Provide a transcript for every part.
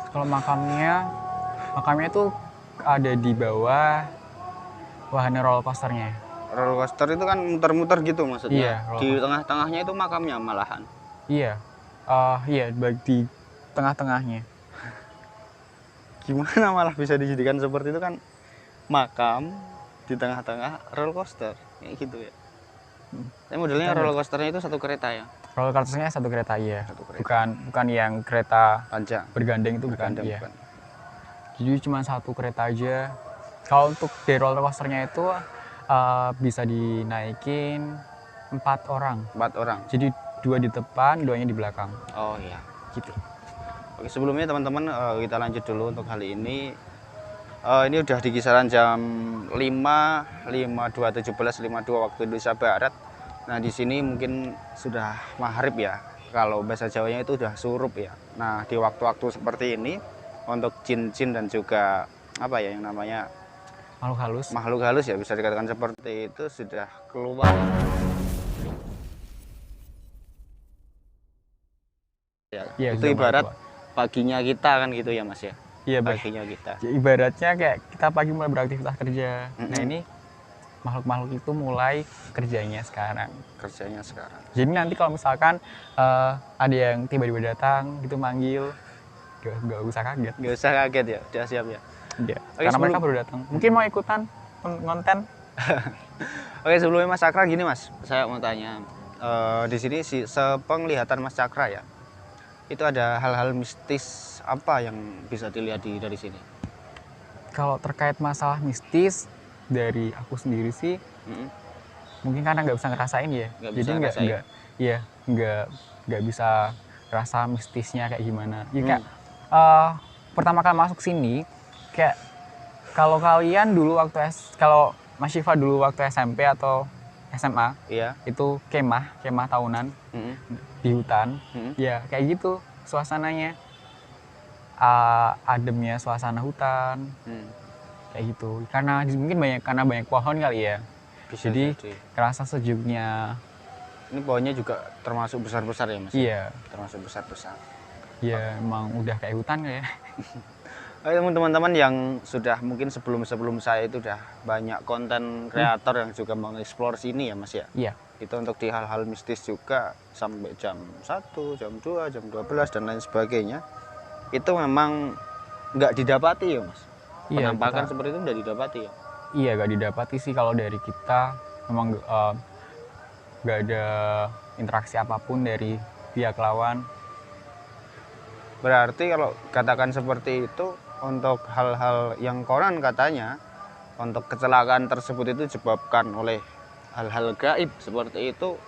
Kalau makamnya itu ada di bawah wahana roller coasternya. Roller coaster itu kan muter-muter gitu maksudnya. Iya, roller Di coaster. tengah-tengahnya itu makamnya malahan. Iya, iya di tengah-tengahnya. Gimana malah bisa dijadikan seperti itu kan makam di tengah-tengah roller coaster kayak gitu ya. Tapi modelnya roller coasternya itu satu kereta ya. Roller coasternya satu kereta ya. Satu kereta. Bukan yang kereta Panjang. bergandeng itu bukan. Bergandeng Iya. bukan. Jadi cuma satu kereta aja. Kalau untuk di roller coasternya itu bisa dinaikin 4 orang. 4 orang. Jadi 2 di depan, 2-nya di belakang. Oh iya. Gitu. Oke, sebelumnya teman-teman kita lanjut dulu untuk kali ini. Ini udah di kisaran jam 5:52 waktu Indonesia Barat. Nah, di sini mungkin sudah maghrib ya. Kalau bahasa Jawanya itu udah surup ya. Nah, di waktu-waktu seperti ini untuk jin-jin dan juga apa ya yang namanya makhluk halus ya bisa dikatakan seperti itu sudah keluar. Ya, Iya, itu ibarat paginya kita kan gitu ya Mas ya. Iya, Paginya kita. ya, ibaratnya kayak kita pagi mulai beraktivitas kerja. Nah, ini makhluk-makhluk itu mulai kerjanya sekarang. Jadi nanti kalau misalkan ada yang tiba-tiba datang gitu manggil, gak usah kaget. Gak usah kaget ya, udah siap ya. Iya, Oke, karena mereka baru datang. Mungkin mau ikutan konten. Oke, sebelumnya Mas Cakra gini Mas, saya mau tanya. Di sini sepenglihatan Mas Cakra ya, itu ada hal-hal mistis apa yang bisa dilihat dari sini? Kalau terkait masalah mistis dari aku sendiri sih, mungkin karena nggak bisa ngerasain ya. Jadi nggak bisa rasa mistisnya kayak gimana. Ya kayak pertama kali masuk sini, kayak kalau kalian dulu kalau Mas Syifa dulu waktu SMP atau SMA, iya, itu kemah tahunan di hutan, ya kayak gitu suasananya, ademnya suasana hutan, kayak gitu. Mungkin karena banyak pohon kali ya, jadi kerasa sejuknya. Ini pohonnya juga termasuk besar-besar ya Mas? Iya, termasuk besar-besar. ya emang udah kayak hutan ya. Oke, teman-teman yang sudah mungkin sebelum saya itu udah banyak konten kreator yang juga mengeksplor sini ya Mas ya. Iya. Itu untuk di hal-hal mistis juga sampai jam 1, jam 2, jam 12 dan lain sebagainya. Itu memang nggak didapati ya Mas. Iya, Penampakan seperti itu nggak didapati ya. Iya, nggak didapati sih kalau dari kita. Memang nggak ada interaksi apapun dari pihak lawan. Berarti kalau katakan seperti itu, untuk hal-hal yang koran katanya untuk kecelakaan tersebut itu disebabkan oleh hal-hal gaib seperti itu,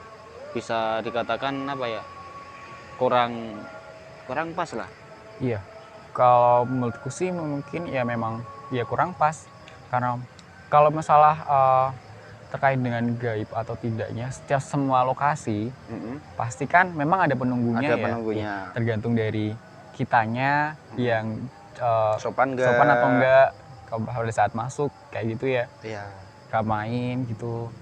bisa dikatakan apa ya, kurang pas lah. Iya, kalau menurutku sih mungkin ya memang ya kurang pas, karena kalau masalah terkait dengan gaib atau tidaknya, setiap semua lokasi pasti kan memang ada penunggunya. Ya, tergantung dari kitanya yang sopan atau enggak kalau pada saat masuk kayak gitu ya. Iya. Main gitu.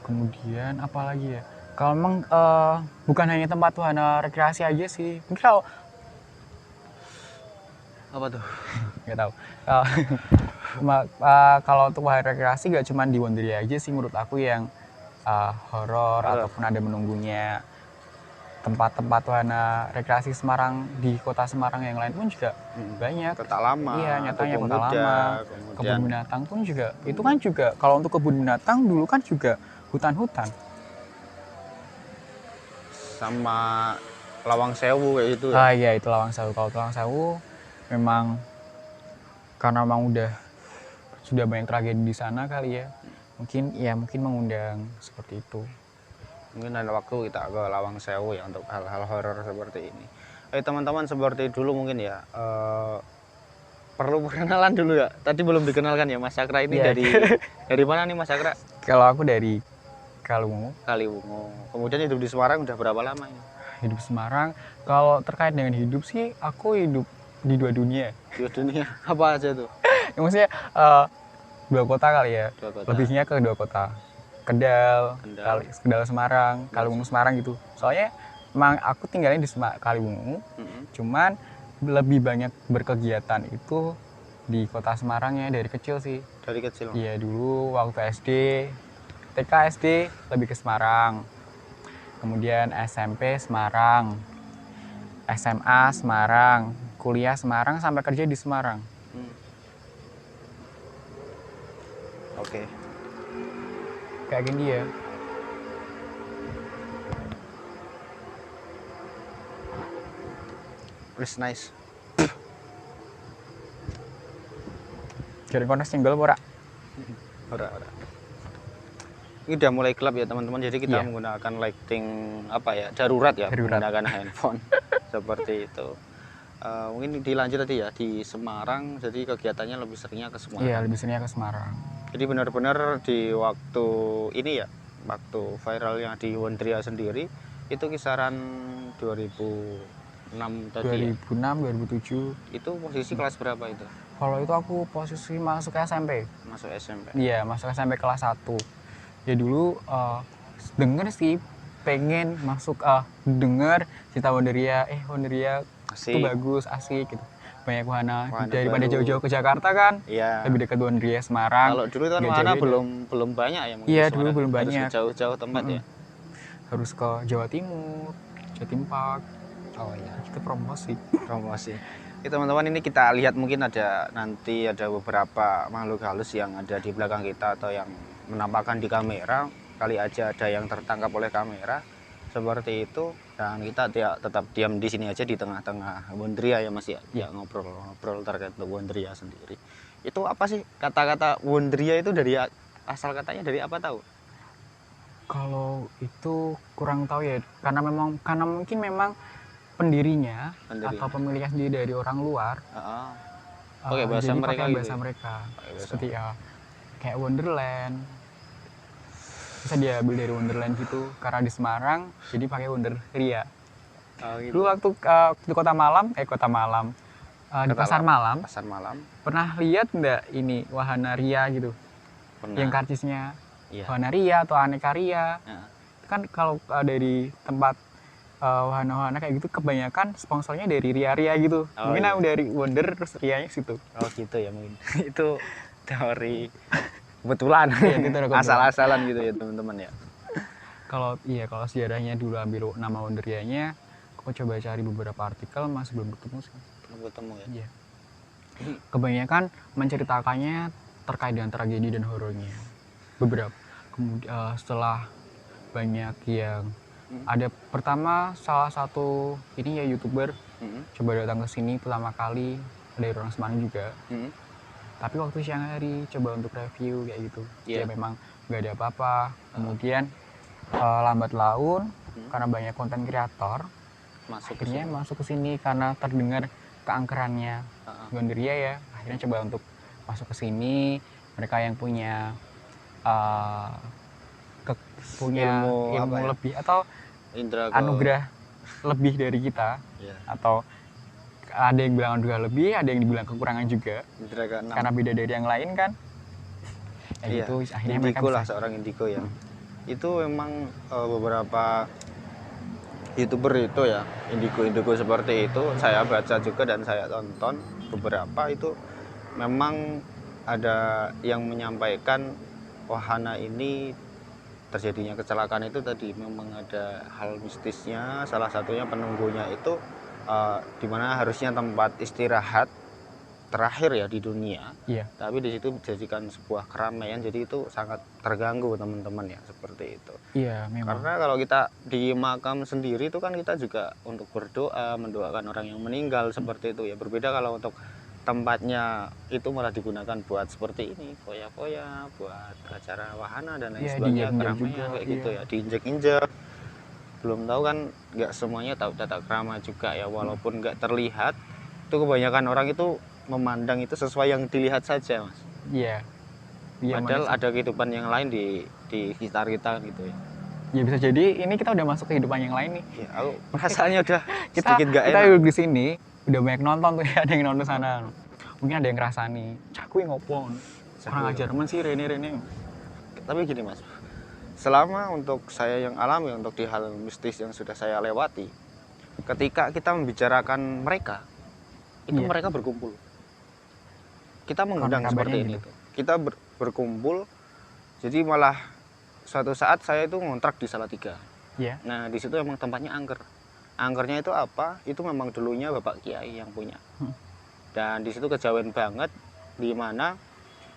Kemudian apa lagi ya? Kalau memang bukan hanya tempat wahana rekreasi aja sih. Mungkin kalau apa tuh? Nggak tahu. Kalau untuk wahana rekreasi gak cuma di Wonderia aja sih menurut aku yang horor ataupun ada menunggunya. Tempat-tempat wahana rekreasi Semarang di kota Semarang yang lain pun juga banyak. Kota Lama. Iya, nyatanya Kota Lama. Kebun binatang pun juga. Itu kan juga kalau untuk kebun binatang dulu kan juga hutan-hutan. Sama Lawang Sewu kayak gitu. Iya, itu Lawang Sewu. Kalau Lawang Sewu memang karena memang sudah banyak tragedi di sana kali ya. Mungkin mengundang seperti itu. Mungkin ada waktu kita ke Lawang Sewu ya untuk hal-hal horor seperti ini. Teman-teman, seperti dulu mungkin ya perlu perkenalan dulu ya. Tadi belum dikenalkan ya Mas Cakra ini dari mana nih Mas Cakra? Kalau aku dari Kaliwungu. Kemudian hidup di Semarang udah berapa lama ini? Hidup Semarang, kalau terkait dengan hidup sih aku hidup di 2 dunia. 2 dunia apa aja tuh? Ya, maksudnya 2 kota kali ya. 2 kota. Lebihnya ke 2 kota. Kedal Semarang, Kaliwungu Semarang gitu. Soalnya Emang aku tinggalnya di Kaliwungu, cuman lebih banyak berkegiatan itu di kota Semarang ya dari kecil sih. Dari kecil. Iya, dulu waktu SD, TK SD lebih ke Semarang. Kemudian SMP Semarang, SMA Semarang, kuliah Semarang sampai kerja di Semarang. Oke. Kayak gini ya. It's nice. Jadi kono single ora? Ora. Ini udah mulai gelap ya teman-teman, jadi kita Iya. menggunakan lighting apa ya, darurat ya, Darurat. menggunakan handphone seperti itu. Mungkin dilanjut tadi ya di Semarang, jadi kegiatannya lebih seringnya ke Semarang. Iya, lebih seringnya ke Semarang. Jadi benar-benar di waktu ini ya, waktu viralnya di Wondria sendiri itu kisaran 2006 tadi ya. 2006, 2007. Itu posisi kelas berapa itu? Kalau itu aku posisi masuk SMP. Masuk SMP. Iya, masuk SMP kelas 1. Ya dulu denger sih pengen masuk denger cerita Wonderia, Wonderia itu Asik. bagus, asik gitu. Banyak wahana Wahana daripada baru. jauh-jauh ke Jakarta kan. Iya. Lebih dekat Wonderia Semarang. Kalau dulu itu kan nggak wahana jauh beda. belum banyak ya mungkin. Iya, di dulu Semarang. belum Harus banyak. ke jauh-jauh tempat ya. Harus ke Jawa Timur, Jatim Park. Oh iya, kita promosi. Promosi. Teman-teman, ini kita lihat mungkin nanti ada beberapa makhluk halus yang ada di belakang kita atau yang menampakkan di kamera. Kali aja ada yang tertangkap oleh kamera seperti itu, dan kita tetap diam di sini aja di tengah-tengah Wondria ya Mas ya. Ya, ngobrol terkait Wondria sendiri. Itu apa sih kata-kata Wondria itu, dari asal katanya dari apa tahu? Kalau itu kurang tahu ya, karena mungkin memang pendirinya atau pemiliknya sendiri dari orang luar. Pakai bahasa jadi mereka pakai gitu bahasa ya? mereka. Pakai bahasa Seperti kayak Wonderland. Bisa diambil dari Wonderland gitu, karena di Semarang jadi pakai Wonderia. gitu. Dulu waktu di Kota Malam, di Pasar Malam, Pasar Malam. pernah lihat nggak ini wahana ria gitu? Pernah. Yang karcisnya Iya. wahana ria atau aneka ria. Ya. Kan kalau dari tempat wahana-wahana kayak gitu kebanyakan sponsornya dari ria-ria gitu. Oh, Mungkin iya. aku dari Wonder terus rianya situ. Oh gitu ya mungkin. Itu teori kebetulan. Iya, itu ada kebetulan. Asal-asalan gitu ya teman-teman ya. Kalau sejarahnya dulu ambil nama Wonderianya, aku coba cari beberapa artikel masih belum ketemu sih. Belum ketemu ya. Iya. Kebanyakan menceritakannya terkait dengan tragedi dan horornya. Beberapa. Kemudian setelah banyak yang ada, pertama salah satu ini ya YouTuber coba datang ke sini pertama kali, dari orang Semarang juga. Tapi waktu siang hari coba untuk review kayak gitu. Ya memang nggak ada apa-apa. Kemudian lambat laun karena banyak konten kreator akhirnya masuk ke sini karena terdengar keangkerannya Wonderia ya. Akhirnya coba untuk masuk ke sini. Mereka yang punya ilmu lebih atau anugerah lebih dari kita, atau ada yang bilang anugerah lebih, ada yang dibilang kekurangan juga karena beda dari yang lain kan. Gitu, akhirnya mereka Indigo bisa. lah, seorang indigo ya. Itu memang beberapa YouTuber itu ya, indigo seperti itu saya baca juga dan saya tonton beberapa, itu memang ada yang menyampaikan wahana ini terjadinya kecelakaan itu tadi memang ada hal mistisnya. Salah satunya penunggunya itu di mana harusnya tempat istirahat terakhir ya di dunia. Iya. Tapi di situ dijadikan sebuah keramaian, jadi itu sangat terganggu teman-teman ya, seperti itu. Iya, memang. Karena kalau kita di makam sendiri itu kan kita juga untuk berdoa, mendoakan orang yang meninggal seperti itu ya. Berbeda kalau untuk tempatnya itu malah digunakan buat seperti ini, foya-foya, buat acara wahana dan lain sebagainya, keramaian kayak gitu ya, diinjek-injek. Belum tahu kan, nggak semuanya tahu tata krama juga ya, walaupun nggak terlihat. Itu kebanyakan orang itu memandang itu sesuai yang dilihat saja, Mas. Iya. Padahal ada kehidupan yang lain di sekitar kita gitu ya. Ya bisa jadi ini kita udah masuk kehidupan yang lain nih. Ya, aku rasanya udah kita sedikit nggak kita enak. duduk di sini udah banyak nonton tuh ya, ada yang nonton sana. Mungkin ada yang ngerasani, cakui ngopo. Kurang ajar men sih Rene. Tapi gini Mas, selama untuk saya yang alami, untuk di hal mistis yang sudah saya lewati, ketika kita membicarakan mereka, itu Iya. mereka berkumpul. Kita mengundang Konon seperti kabarnya ini gitu. tuh. Kita berkumpul, jadi malah suatu saat saya itu ngontrak di Salatiga. Iya. Nah, di situ emang tempatnya angker. Angkernya itu apa? Itu memang dulunya Bapak Kiai yang punya. Dan di situ kejauhan banget, di mana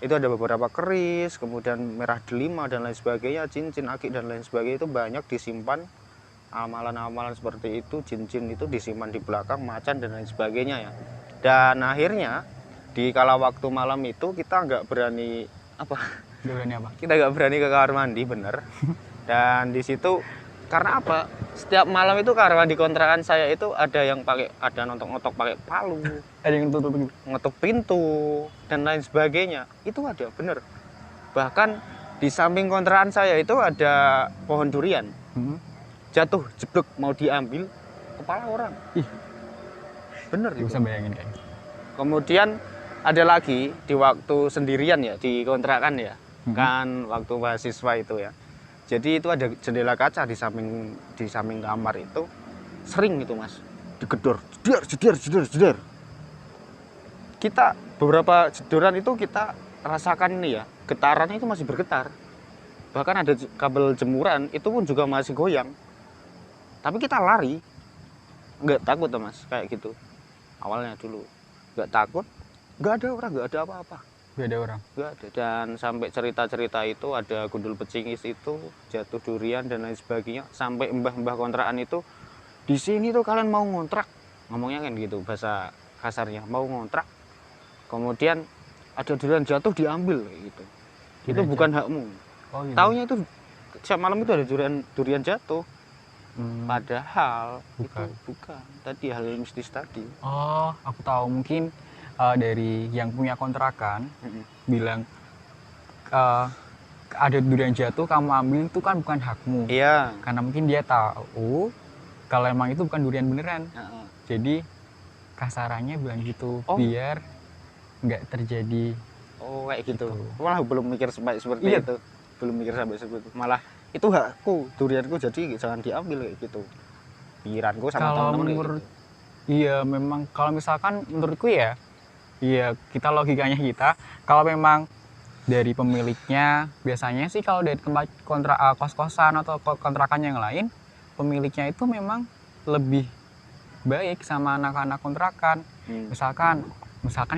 itu ada beberapa keris, kemudian merah delima dan lain sebagainya, cincin akik dan lain sebagainya, itu banyak disimpan. Amalan-amalan seperti itu, jin-jin itu disimpan di belakang, macan dan lain sebagainya ya. Dan akhirnya di kala waktu malam itu kita nggak berani apa? Doanya apa? Kita nggak berani ke kamar mandi, bener. Dan di situ karena apa? Setiap malam itu karena di kontrakan saya itu ada yang ada nontok-nontok pakai palu, Ada yang tutup gitu. ngetuk pintu dan lain sebagainya. Itu ada, bener. Bahkan di samping kontrakan saya itu ada pohon durian. Jatuh jeblok mau diambil kepala orang. Ih. Bener itu. Bisa bayangin kayak gitu. Kemudian ada lagi di waktu sendirian ya di kontrakan ya, kan waktu mahasiswa itu ya. Jadi itu ada jendela kaca di samping kamar itu, sering itu Mas digedor, jedar. Kita beberapa jedoran itu kita rasakan ini ya, getarannya itu masih bergetar. Bahkan ada kabel jemuran itu pun juga masih goyang. Tapi kita lari, nggak takut tuh Mas kayak gitu. Awalnya dulu nggak takut, nggak ada orang, nggak ada apa-apa. Gak ada orang. Nggak ada. Dan sampai cerita-cerita itu ada gundul pecingis itu, jatuh durian dan lain sebagainya. Sampai mbah-mbah kontrakan itu, di sini tuh kalian mau ngontrak, ngomongnya kan gitu bahasa kasarnya, mau ngontrak. Kemudian ada durian jatuh diambil kayak gitu. Itu Durian bukan hakmu. Oh gitu. Taunya itu siap malam itu ada durian jatuh. Padahal Bukan. itu bukan. Tadi hal mistis tadi. Oh, aku tahu. Mungkin dari yang punya kontrakan bilang ada durian jatuh, kamu ambil itu kan bukan hakmu. Iya. Karena mungkin dia tahu kalau emang itu bukan durian beneran. Jadi kasarannya bilang gitu, Oh. biar nggak terjadi. Oh kayak gitu. Gitu. Malah belum mikir sampai seperti Iya. itu. Belum mikir sampai seperti itu. Malah itu hakku, durianku, jadi jangan diambil kayak gitu. Pikiranku sama Kalau teman-teman kayak menurut gitu. Iya, memang kalau misalkan menurutku ya, iya kita logikanya kita, kalau memang dari pemiliknya, biasanya sih kalau dari tempat kos-kosan atau kontrakan yang lain, pemiliknya itu memang lebih baik sama anak-anak kontrakan. Misalkan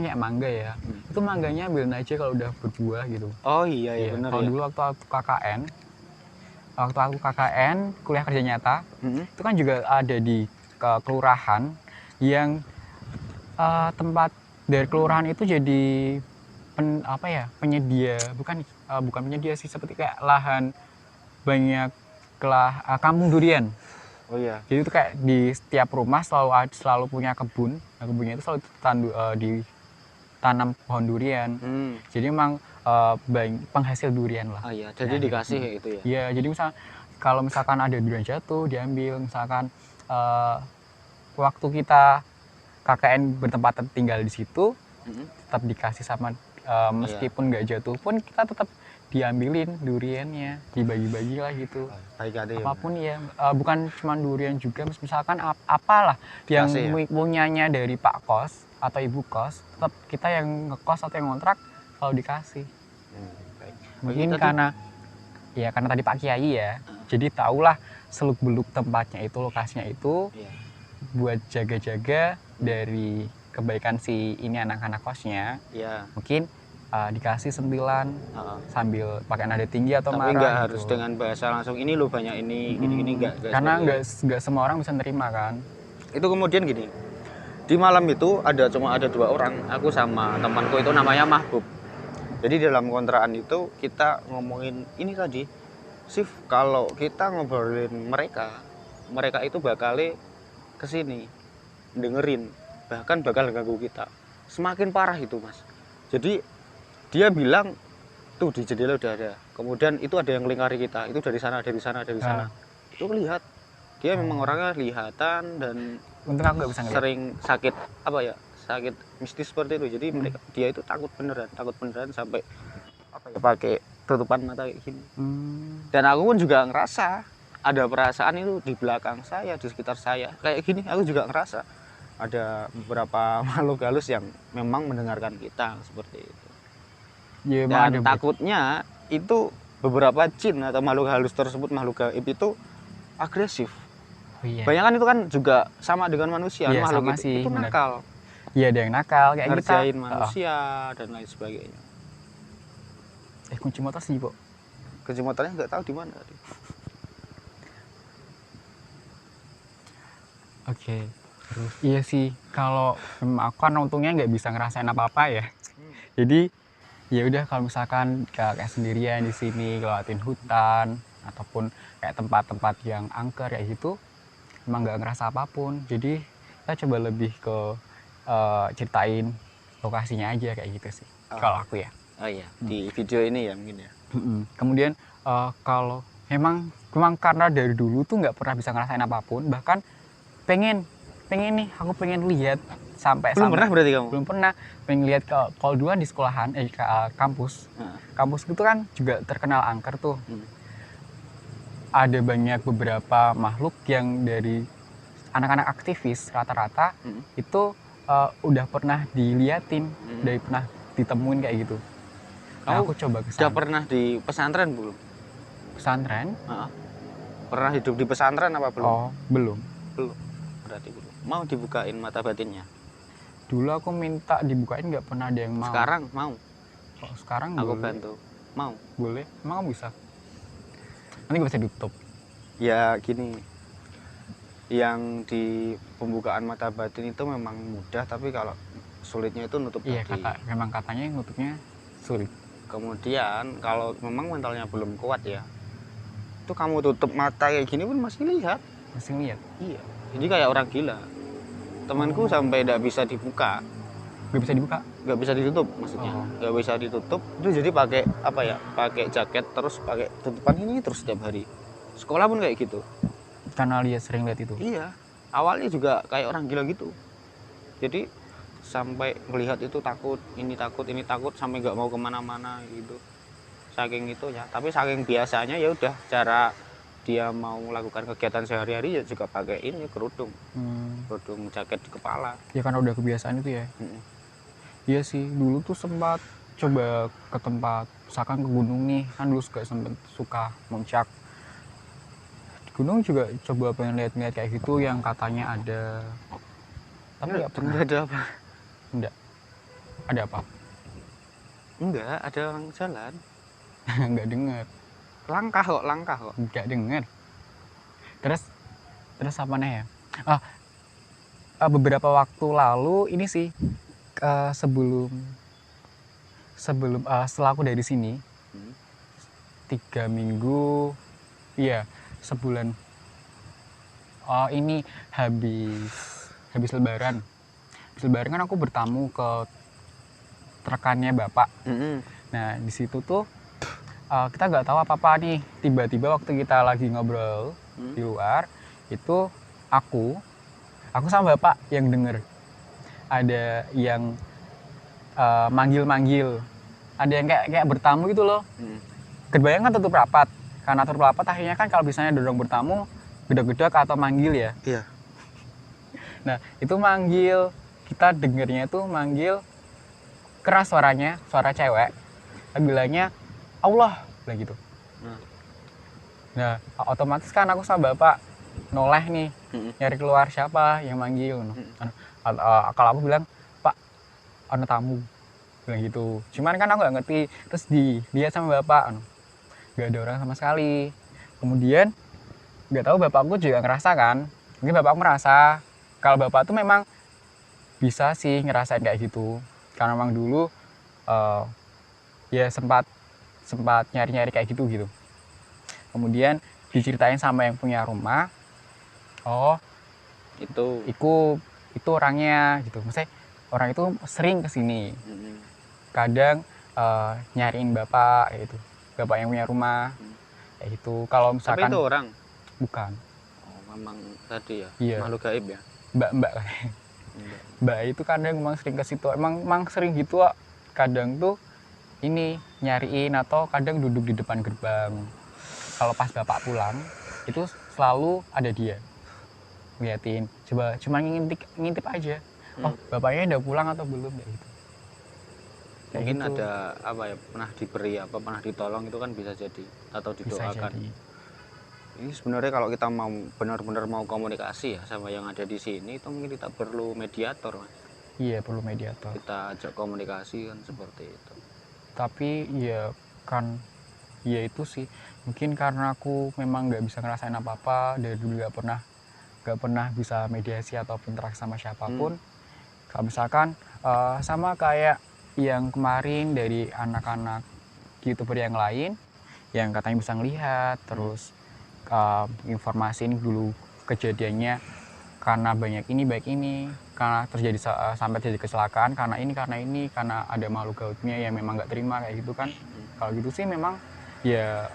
kayak mangga ya, itu mangganya ambilin aja kalau udah berbuah gitu. Oh iya ya Iya, benar kalau ya. dulu waktu aku KKN, kuliah kerja nyata, itu kan juga ada di kelurahan yang tempat dari kelurahan itu jadi penyedia, bukan penyedia sih, seperti kayak lahan banyak kampung durian. Oh iya. Jadi itu kayak di setiap rumah selalu punya kebun. Nah, kebunnya itu selalu ditanam pohon durian. Jadi memang banyak penghasil durian lah. Oh iya, jadi Nah, dikasih kayak gitu ya. Iya, jadi kalau misalkan ada durian jatuh diambil, misalkan waktu kita KKN bertempat tinggal di situ, tetap dikasih sama meskipun nggak jatuh pun kita tetap diambilin duriannya, dibagi-bagi lah gitu. Baik ada ya. Apapun ya, bukan cuma durian juga, misalkan apalah yang Kasih ya? punyanya dari Pak Kos atau Ibu Kos, tetap kita yang ngekos atau yang ngontrak selalu dikasih. Baik. Mungkin Tadi- karena tadi Pak Kiai ya, jadi tahulah seluk-beluk tempatnya itu, lokasinya itu, Iya. buat jaga-jaga dari kebaikan si ini anak-anak kosnya. Iya. Mungkin dikasih sentilan sambil pakai nada tinggi atau Tapi marah nggak gitu. harus dengan bahasa langsung ini lo banyak ini gini-gini nggak Karena seperti nggak semua orang bisa nerima kan. itu. Kemudian gini, di malam itu cuma ada 2 orang, aku sama temanku itu namanya Mahbub. Jadi dalam kontrakan itu kita ngomongin ini tadi, Sif, kalau kita ngobrolin mereka itu bakal kesini dengerin, bahkan bakal ganggu kita. Semakin parah itu Mas. Jadi dia bilang tuh di jendela udah ada, kemudian itu ada yang melingkari kita, itu dari sana. Itu lihat dia memang orangnya lihatan dan Untung aku nggak bisa ngeliat. sering sakit sakit mistis seperti itu. Jadi dia itu takut beneran sampai pakai tutupan mata kayak gini. Hmm. Dan aku pun juga ngerasa ada perasaan itu di belakang saya, di sekitar saya kayak gini. Aku juga ngerasa ada beberapa makhluk halus yang memang mendengarkan kita seperti itu. Ya emang ada Dan takutnya itu beberapa jin atau makhluk halus tersebut, makhluk gaib itu agresif. Oh, iya. Banyak kan itu kan juga sama dengan manusia, Iya, makhluk sama itu, sih, itu bener. nakal, Iya ada yang nakal kayak kita. ngerjain manusia dan lain sebagainya. Kunci motor sih, Bu. Kunci motornya nggak tahu di mana tadi. Oke. Terus iya sih, kalau aku kan untungnya nggak bisa ngerasain apa-apa ya. Jadi ya udah kalau misalkan kayak sendirian di sini ngelewatin hutan ataupun kayak tempat-tempat yang angker kayak gitu, emang nggak ngerasa apapun. Jadi kita coba lebih ke ceritain lokasinya aja kayak gitu sih. Kalau aku ya. Oh iya, di video ini ya mungkin ya. Kemudian kalau memang karena dari dulu tuh nggak pernah bisa ngerasain apapun, bahkan pengen nih aku pengen lihat Belum pernah berarti kamu? belum pernah pengen lihat kalau dulu kan di sekolahan kampus kampus itu kan juga terkenal angker tuh. Ada banyak beberapa makhluk yang dari anak-anak aktivis rata-rata itu udah pernah diliatin, udah pernah ditemuin kayak gitu. Nah, aku coba ke Sudah sana. pernah di pesantren belum? Pesantren? Pernah hidup di pesantren apa belum? Oh, belum. Belum. Berarti belum. Mau dibukain mata batinnya? Dulu aku minta dibukain nggak pernah ada yang mau. Sekarang mau? Oh, sekarang Aku boleh. bantu. Mau? Boleh? Emang kamu bisa? Nanti nggak bisa ditutup. Ya gini. Yang di pembukaan mata batin itu memang mudah, tapi kalau sulitnya itu nutup Iya, kaki. memang katanya nutupnya sulit. Kemudian kalau memang mentalnya belum kuat ya, itu kamu tutup mata kayak gini pun masih lihat. Masih lihat? Iya. Jadi kayak orang gila. Temanku sampai tidak bisa dibuka. Nggak bisa dibuka? Nggak bisa ditutup maksudnya. Nggak bisa ditutup. Itu jadi pakai apa ya? Pakai jaket terus pakai tutupan ini terus setiap hari. Sekolah pun kayak gitu. Karena dia sering lihat itu. Iya. Awalnya juga kayak orang gila gitu. Jadi sampai melihat itu takut, ini takut sampai nggak mau kemana-mana gitu. Saking itu ya. Tapi saking biasanya ya udah cara dia mau melakukan kegiatan sehari-hari ya juga pakai ini kerudung jaket di kepala ya karena udah kebiasaan itu ya. Iya sih, dulu tuh sempat coba ke tempat misalkan ke gunung nih, kan dulu sempat suka muncak di gunung, juga coba pengen lihat-lihat kayak gitu yang katanya ada, tapi nggak pernah. ada apa? Enggak. Ada apa? Enggak, ada orang jalan. Nggak dengar. Langkah kok. Nggak dengar. Terus apa nih ya? Beberapa waktu lalu ini sih setelah aku dari sini 3 minggu, iya sebulan. Ini habis Lebaran. Habis Lebaran kan aku bertamu ke rekannya bapak. Nah di situ tuh kita nggak tahu apa-apa nih, tiba-tiba waktu kita lagi ngobrol di luar itu aku sama bapak yang denger ada yang manggil-manggil, ada yang kayak bertamu gitu loh. Kebayang kan tutup rapat, karena tutup rapat akhirnya kan kalau misalnya dorong bertamu gedok-gedok atau manggil ya. Iya. Nah itu manggil, kita dengernya itu manggil keras suaranya, suara cewek, bilangnya Allah lah gitu. Nah otomatis kan aku sama bapak noleh nih, nyari keluar siapa yang manggil. Kalau aku bilang Pak, ada tamu, bilang gitu. Cuman kan aku nggak ngerti, terus dilihat sama bapak, nggak ada orang sama sekali. Kemudian nggak tahu bapakku juga ngerasa kan, mungkin bapakku ngerasa kalau bapak tuh memang bisa sih ngerasain kayak gitu, karena memang dulu ya sempat nyari-nyari kayak gitu. Kemudian diceritain sama yang punya rumah, oh itu orangnya gitu, maksudnya orang itu sering kesini, kadang nyariin bapak gitu, bapak yang punya rumah kayak gitu. Kalau misalkan tapi itu orang bukan, memang tadi ya, iya, makhluk gaib ya, mbak itu kadang memang sering ke situ, emang sering gitu. Kadang tuh ini nyariin atau kadang duduk di depan gerbang. Kalau pas bapak pulang itu selalu ada dia ngeliatin, coba cuma ngintip aja, oh bapaknya udah pulang atau belum, kayak gitu. Kayak Mungkin gitu. ada apa ya, pernah diberi apa, pernah ditolong, itu kan bisa jadi, atau Bisa didoakan. jadi. Ini sebenarnya kalau kita mau benar-benar mau komunikasi ya sama yang ada di sini, itu mungkin kita perlu mediator, Mas. Iya, perlu mediator. Kita ajak komunikasi kan seperti itu. Tapi ya kan, ya itu sih mungkin karena aku memang nggak bisa ngerasain apa-apa dari dulu, nggak pernah bisa mediasi ataupun interaksi sama siapapun. Kalau misalkan sama kayak yang kemarin dari anak-anak YouTuber yang lain yang katanya bisa ngelihat terus informasiin dulu kejadiannya, karena banyak ini baik ini, karena terjadi sampai terjadi kecelakaan karena ini karena ada makhluk gaibnya yang memang nggak terima kayak gitu kan. Kalau gitu sih memang ya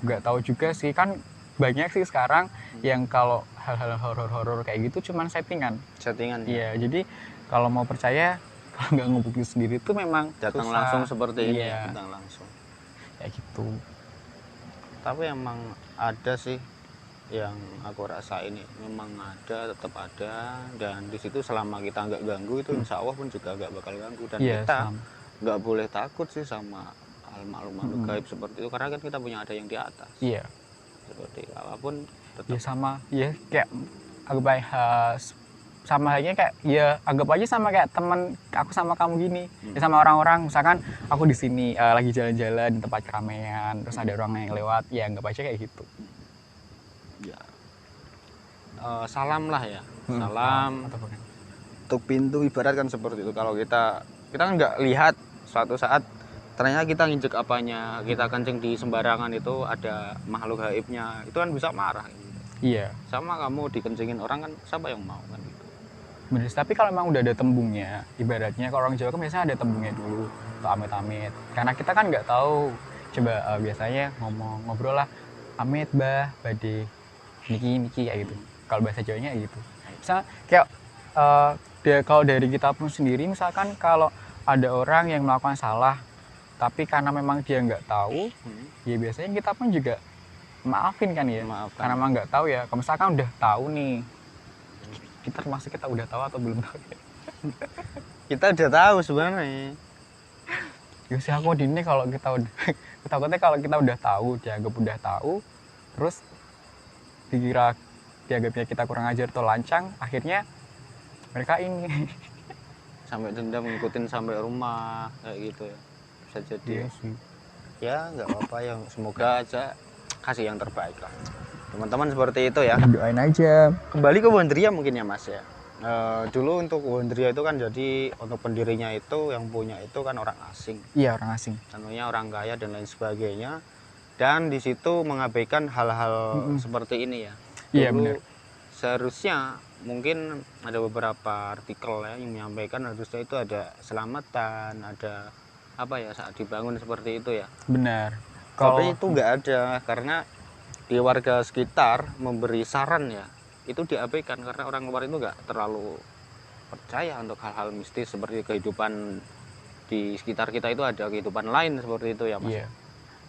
nggak tahu juga sih, kan banyak sih sekarang yang kalau hal-hal horor-horor kayak gitu cuman settingan. Settingan ya. Iya, jadi kalau mau percaya kalau nggak ngebuktiin sendiri tuh memang Datang susah. langsung seperti ini Iya, ya, datang langsung. kayak gitu. Tapi emang ada sih yang aku rasa ini memang ada, tetap ada, dan di situ selama kita nggak ganggu itu insya Allah pun juga nggak bakal ganggu, dan Iya, kita sama. nggak boleh takut sih sama hal makhluk gaib seperti itu, karena kan kita punya ada yang di atas. Iya, Seperti apapun tetap ya sama. Ya kayak anggap aja sama halnya kayak ya anggap aja sama kayak teman aku sama kamu gini. Ya sama orang-orang, misalkan aku di sini lagi jalan-jalan di tempat keramaian terus ada orang yang lewat, ya anggap aja kayak gitu. ya. Salam lah ya, salam Ataupun untuk pintu, ibarat kan seperti itu. Kalau kita kan nggak lihat, suatu saat ternyata kita nginjek apanya, kita kencing di sembarangan, itu ada makhluk gaibnya, itu kan bisa marah gitu. iya, Sama kamu dikencingin orang kan, siapa yang mau kan gitu. bener. Tapi kalau memang udah ada tembungnya, ibaratnya kalau orang Jawa kan biasanya ada tembungnya dulu atau amit-amit, karena kita kan nggak tahu. Coba biasanya ngobrol lah, amit bah bade niki kayak gitu. Kalau bahasa Jawanya kayak gitu. Misal kayak kalau dari kita pun sendiri, misalkan kalau ada orang yang melakukan salah tapi karena memang dia nggak tahu, ya biasanya kita pun juga maafin kan ya. Maafkan. Karena memang nggak tahu ya. Kalau misalkan udah tahu nih, kita termasuk kita udah tahu atau belum tahu ya? Kita udah tahu sebenarnya. Ya sih aku di ini kalau kita udah takutnya kalau kita udah tahu, dianggap udah tahu, terus dianggapnya kita kurang ajar atau lancang, akhirnya mereka ini. Sampai dendam ngikutin sampai rumah kayak gitu ya, bisa jadi. Iya sih. Ya nggak apa-apa, yang semoga aja kasih yang terbaik lah teman-teman, seperti itu ya. Doain aja. Kembali ke Wondria mungkin ya Mas ya. Dulu untuk Wondria itu kan, jadi untuk pendirinya itu yang punya itu kan orang asing, Iya, orang asing. tentunya orang kaya dan lain sebagainya, dan di situ mengabaikan hal-hal seperti ini ya. Iya, Dulu benar. seharusnya mungkin ada beberapa artikel ya yang menyampaikan harusnya itu ada selamatan, ada apa ya saat dibangun seperti itu ya. Benar. Tapi itu nggak ada, karena di warga sekitar memberi saran ya, itu diabaikan karena orang luar itu nggak terlalu percaya untuk hal-hal mistis seperti kehidupan di sekitar kita itu ada kehidupan lain seperti itu ya Mas. Iya.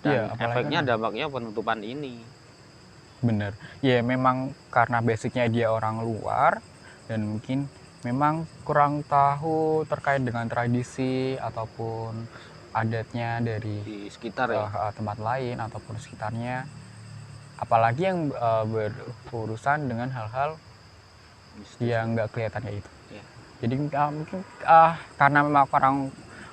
Dan Iya, apalagi efeknya kan- dampaknya penutupan ini. Bener. Ya memang karena basicnya dia orang luar dan mungkin memang kurang tahu terkait dengan tradisi ataupun adatnya dari Di sekitar ya. tempat lain ataupun sekitarnya. Apalagi yang berurusan dengan hal-hal Mistis. yang nggak kelihatan kayak gitu. Ya. Jadi mungkin karena memang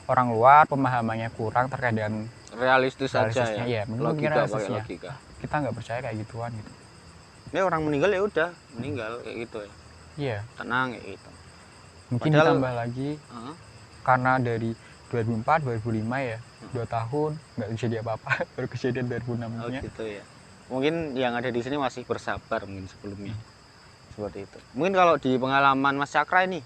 orang luar pemahamannya kurang terkait dengan Realistis saja realistisnya, ya. iya, mungkin Logika, pakai realistisnya. logika. Kita nggak percaya kayak gituan gitu. Ya orang meninggal ya udah meninggal kayak gitu ya. Iya. Tenang kayak gitu. Mungkin Padahal- ditambah lagi Heeh. karena dari 2004 2005 ya 2 tahun nggak jadi apa-apa baru kejadian 2006 Oh nya. gitu ya. Mungkin yang ada di sini masih bersabar mungkin sebelumnya. Seperti itu. Mungkin kalau di pengalaman Mas Cakra ini,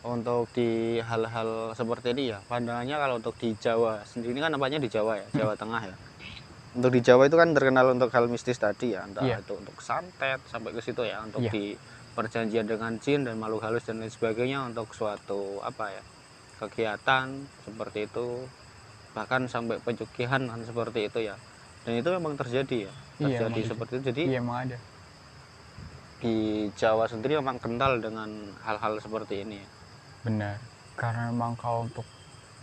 untuk di hal-hal seperti ini ya, pandangannya kalau untuk di Jawa sendiri kan nampaknya di Jawa ya, Jawa Tengah ya. Untuk di Jawa itu kan terkenal untuk hal mistis tadi ya, entah Iya. itu untuk santet sampai ke situ ya, untuk Iya. di perjanjian dengan jin dan makhluk halus dan lain sebagainya untuk suatu apa ya, kegiatan seperti itu. bahkan sampai pesugihan kan seperti itu ya. Dan itu memang terjadi ya, Iya, terjadi emang seperti itu. Jadi iya emang ada. di Jawa sendiri memang kental dengan hal-hal seperti ini ya. Benar. Karena memang kalau untuk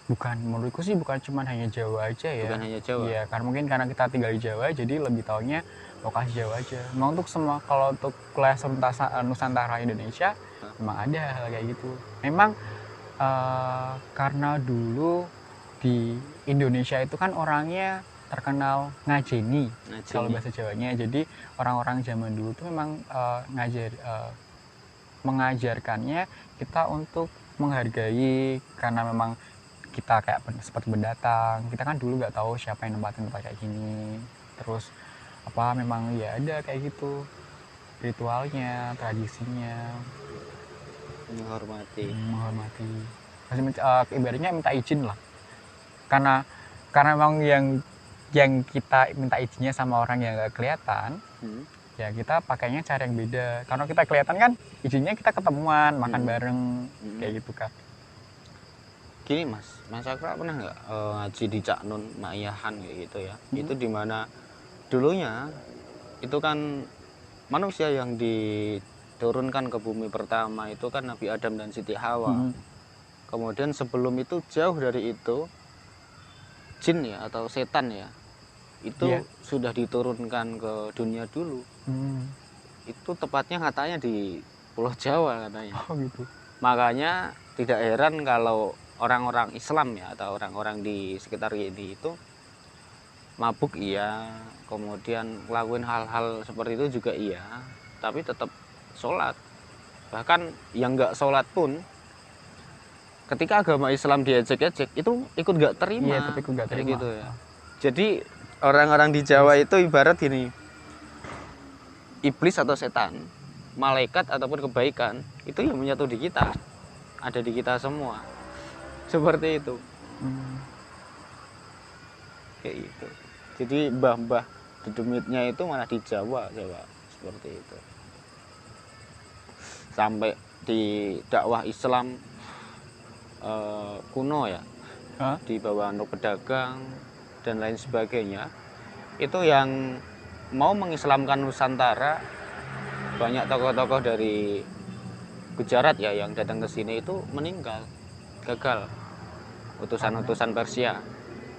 menurutku sih bukan cuma hanya Jawa aja ya. Bukan hanya Jawa. Iya, karena mungkin karena kita tinggal di Jawa jadi lebih taunya lokasi Jawa aja. Memang untuk semua kalau untuk kelas Nusantara Indonesia memang ada hal kayak gitu. Memang karena dulu di Indonesia itu kan orangnya terkenal ngajeni, kalau bahasa Jawanya. Jadi orang-orang zaman dulu tuh memang mengajarkannya kita untuk menghargai, karena memang kita kayak seperti pendatang. Kita kan dulu nggak tahu siapa yang nempatin tempat kayak gini. Terus apa memang ya ada kayak gitu ritualnya, tradisinya, Menghormati. Ibaratnya minta izin lah. Karena memang yang kita minta izinnya sama orang yang nggak kelihatan, ya kita pakainya cara yang beda. Karena kita kelihatan kan izinnya kita ketemuan, makan bareng, kayak gitu kan. Gini Mas Akra pernah nggak ngaji di Cak Nun Maiyahan kayak gitu ya? Itu dimana dulunya itu kan manusia yang diturunkan ke bumi pertama itu kan Nabi Adam dan Siti Hawa. Kemudian sebelum itu, jauh dari itu, jin ya atau setan ya, itu sudah diturunkan ke dunia dulu. Itu tepatnya katanya di Pulau Jawa katanya. Oh gitu. Makanya tidak heran kalau orang-orang Islam ya atau orang-orang di sekitar ini itu mabuk iya, kemudian ngelakuin hal-hal seperti itu juga iya, tapi tetap sholat. Bahkan yang nggak sholat pun ketika agama Islam diejek-ejek itu ikut nggak terima. Iya, tapi ikut nggak terima. Gitu ya. Jadi orang-orang di Jawa itu ibarat gini, iblis atau setan, malaikat ataupun kebaikan itu yang menyatu di kita, ada di kita semua, seperti itu. Kayak gitu. Jadi mbah-mbah dedemitnya itu malah di Jawa seperti itu. Sampai di dakwah Islam kuno ya, di bawah Nur Pedagang dan lain sebagainya, itu yang mau mengislamkan Nusantara, banyak tokoh-tokoh dari Gujarat ya yang datang ke sini itu meninggal, gagal, utusan-utusan Persia.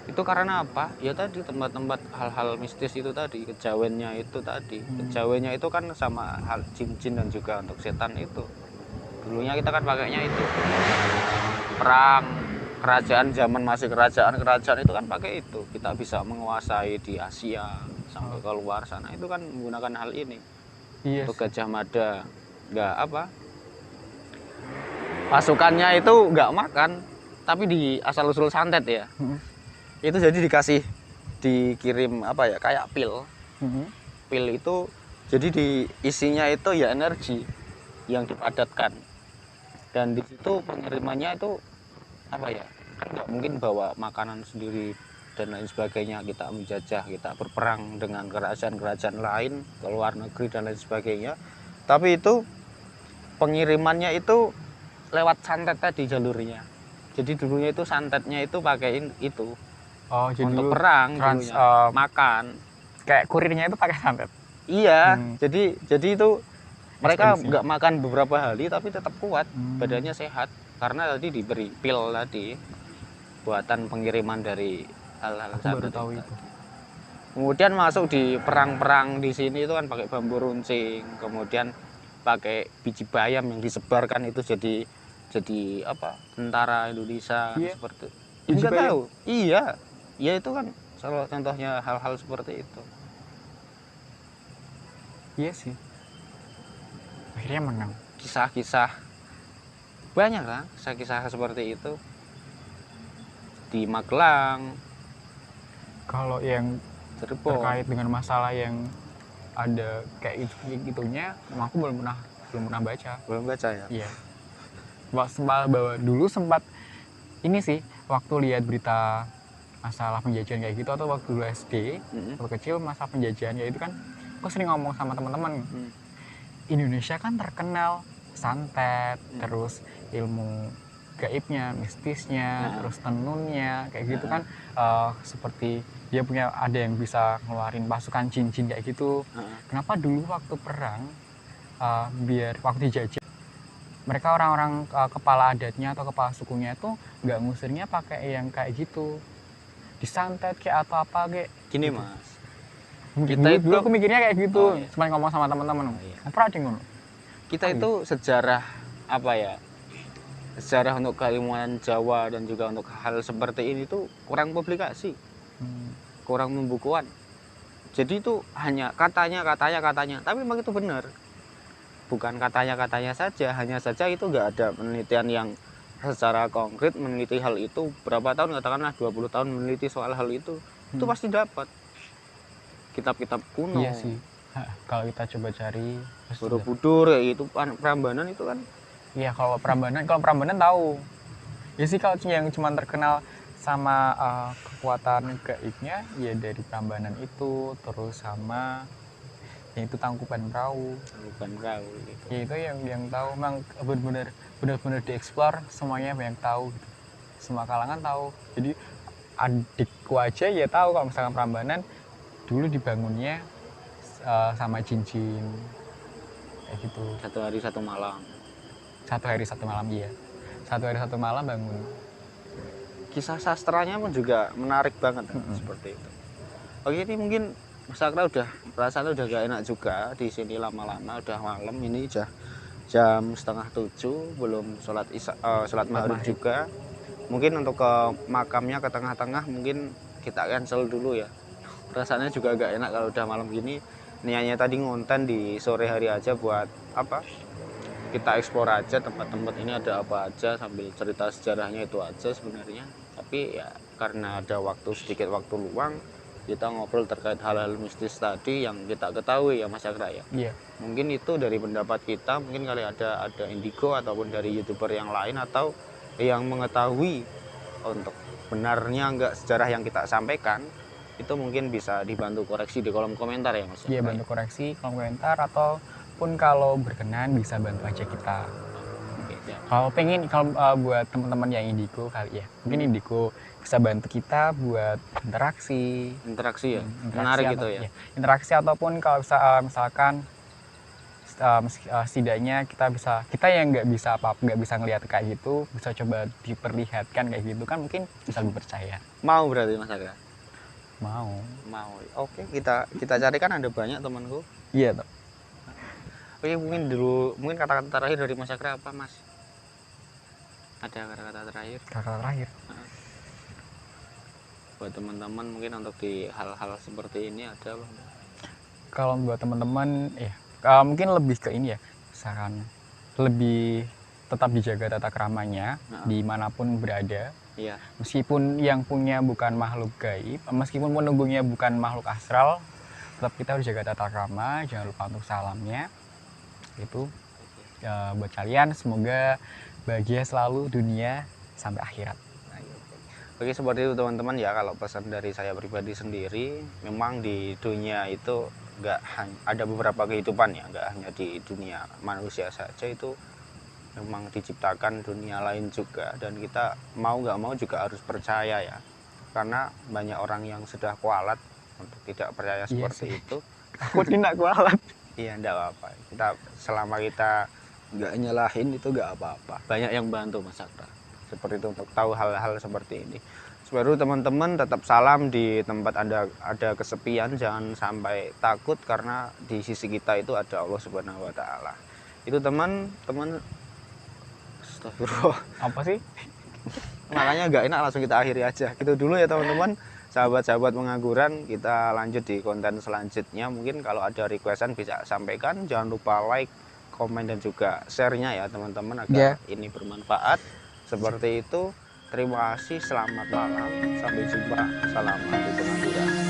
Itu karena apa? Ya tadi tempat-tempat hal-hal mistis itu tadi, kejawennya itu tadi. Kejawennya itu kan sama hal jin-jin dan juga untuk setan itu. Dulunya kita kan pakainya itu. Perang, kerajaan zaman masih kerajaan itu kan pakai itu. Kita bisa menguasai di Asia sampai ke luar sana. Itu kan menggunakan hal ini. Untuk Gajah Mada nggak apa? Pasukannya itu nggak makan, tapi di asal-usul santet ya. Itu jadi dikirim apa ya, kayak pil. Pil itu jadi isinya itu ya energi yang dipadatkan. Dan di situ pengirimannya itu apa ya, kan nggak mungkin bawa makanan sendiri dan lain sebagainya, kita menjajah, kita berperang dengan kerajaan-kerajaan lain ke luar negeri dan lain sebagainya, tapi itu pengirimannya itu lewat santet tadi jalurnya. Jadi dulunya itu santetnya itu pakaiin itu jadi untuk perang, makan kayak kurirnya itu pakai santet. Iya. Jadi itu mereka nggak makan beberapa hari tapi tetap kuat, badannya sehat karena tadi diberi pil tadi, buatan pengiriman dari hal-hal santet itu. Kemudian masuk di perang-perang di sini itu kan pakai bambu runcing, kemudian pakai biji bayam yang disebarkan itu jadi apa, tentara Indonesia seperti itu. Enggak tahu. Iya itu kan salah contohnya hal-hal seperti itu. Iya sih. Akhirnya menang. Kisah-kisah banyak kan, kisah-kisah seperti itu di Magelang. Kalau yang terkait dengan masalah yang ada kayak gitunya, aku belum pernah baca. Belum baca ya? Iya. Dulu sempat ini sih, waktu lihat berita masalah penjajahan kayak gitu, atau waktu dulu SD, waktu kecil masa penjajahan kayak gitu kan, aku sering ngomong sama teman-teman. Indonesia kan terkenal santet, terus ilmu gaibnya, mistisnya, Nah, terus tenunnya kayak gitu kan, seperti dia punya ada yang bisa ngeluarin pasukan jin-jin kayak gitu. heeh. Kenapa dulu waktu perang, biar waktu dijajah mereka orang-orang, kepala adatnya atau kepala sukunya itu nggak ngusirnya pakai yang kayak gitu, disantet kayak atau apa kayak Gini gitu. Mas, Mungkin kita dulu itu aku mikirnya kayak gitu, oh, iya. cuma ngomong sama teman-teman, Oh, iya. "Ora ada ngono." Kita Oh, itu sejarah apa ya? Sejarah untuk keilmuan Jawa dan juga untuk hal seperti ini tuh kurang publikasi, Hmm, kurang pembukuan. Jadi itu hanya katanya, tapi memang itu benar. Bukan katanya saja, hanya saja itu nggak ada penelitian yang secara konkret meneliti hal itu berapa tahun, katakanlah 20 tahun meneliti soal hal itu hmm. pasti dapat. Kitab-kitab kuno, Iya sih. Kalau kita coba cari terus juga. Borobudur kayak gitu, Prambanan itu kan Iya, kalau Prambanan tahu. Ya sih kalau yang cuma terkenal sama kekuatan gaibnya ya dari Prambanan itu, terus sama yang itu Tangkuban Perahu. bukan perahu gitu. Ya itu yang tahu memang benar-benar dieksplor, semuanya banyak tahu gitu. Semua kalangan tahu. Jadi adikku aja ya tahu kalau misalkan Prambanan dulu dibangunnya sama jin-jin kayak gitu. 1 hari 1 malam. 1 hari 1 malam, iya. 1 hari 1 malam bangun. Kisah sastranya pun juga menarik banget kan, seperti itu. Oke, ini mungkin Mas Akra udah perasaan udah gak enak juga di sini lama-lama, udah malam ini jam 6:30 belum sholat maghrib juga. Mungkin untuk ke makamnya ke tengah-tengah mungkin kita cancel dulu ya. Perasaannya juga agak enak kalau udah malam gini. Niatnya tadi ngonten di sore hari aja buat apa? Kita eksplor aja tempat-tempat ini ada apa aja sambil cerita sejarahnya itu aja sebenarnya. Tapi ya karena ada sedikit waktu luang, kita ngobrol terkait hal-hal mistis tadi yang kita ketahui ya Mas Akra ya. Iya. Mungkin itu dari pendapat kita, mungkin kali ada Indigo ataupun dari YouTuber yang lain atau yang mengetahui untuk benarnya enggak sejarah yang kita sampaikan, itu mungkin bisa dibantu koreksi di kolom komentar ya Mas. Iya, bantu koreksi kolom komentar ataupun kalau berkenan bisa bantu aja kita. Oke, ya. Kalau buat teman-teman yang indigo kali ya, mungkin indigo bisa bantu kita buat interaksi. Interaksi ya. Interaksi Menarik atau- gitu ya. iya, interaksi ataupun kalau misalkan setidaknya kita yang nggak bisa nggak bisa ngelihat kayak gitu bisa coba diperlihatkan kayak gitu kan mungkin bisa lebih percaya. Mau berarti Mas Akra? Mau. Mau. Oke, kita carikan, ada banyak temanku. Iya, toh. Oke, mungkin kata-kata terakhir dari Mas Akra apa, Mas? Ada kata-kata terakhir Kata terakhir. buat teman-teman mungkin untuk di hal-hal seperti ini ada Bang? Kalau buat teman-teman ya mungkin lebih ke ini ya, misalkan lebih tetap dijaga tata keramanya dimanapun berada. Iya. Meskipun yang punya bukan makhluk gaib, meskipun penunggunya bukan makhluk astral, tetap kita harus jaga tata krama, jangan lupa untuk salamnya. Itu buat kalian, semoga bahagia selalu dunia sampai akhirat. Oke, seperti itu teman-teman ya. Kalau pesan dari saya pribadi sendiri, memang di dunia itu ada beberapa kehidupan ya, nggak hanya di dunia manusia saja, itu memang diciptakan dunia lain juga, dan kita mau nggak mau juga harus percaya ya, karena banyak orang yang sudah kualat untuk tidak percaya seperti itu. Aku tidak kualat. Iya, enggak apa-apa, selama kita nggak nyalahin itu nggak apa-apa. Banyak yang bantu Mas Akra seperti itu untuk tahu hal-hal seperti ini. Baru teman-teman tetap salam di tempat ada kesepian, jangan sampai takut karena di sisi kita itu ada Allah Subhanahu wa taala. Itu teman-teman. Astagfirullah. Apa sih? Makanya nggak enak, langsung kita akhiri aja. Gitu dulu ya teman-teman. Sahabat-sahabat pengangguran, kita lanjut di konten selanjutnya. Mungkin kalau ada requestan bisa sampaikan. Jangan lupa like, komen dan juga share-nya ya teman-teman agar ini bermanfaat. Seperti itu. Terima kasih, selamat malam. Sampai jumpa. Salam anti pengangguran.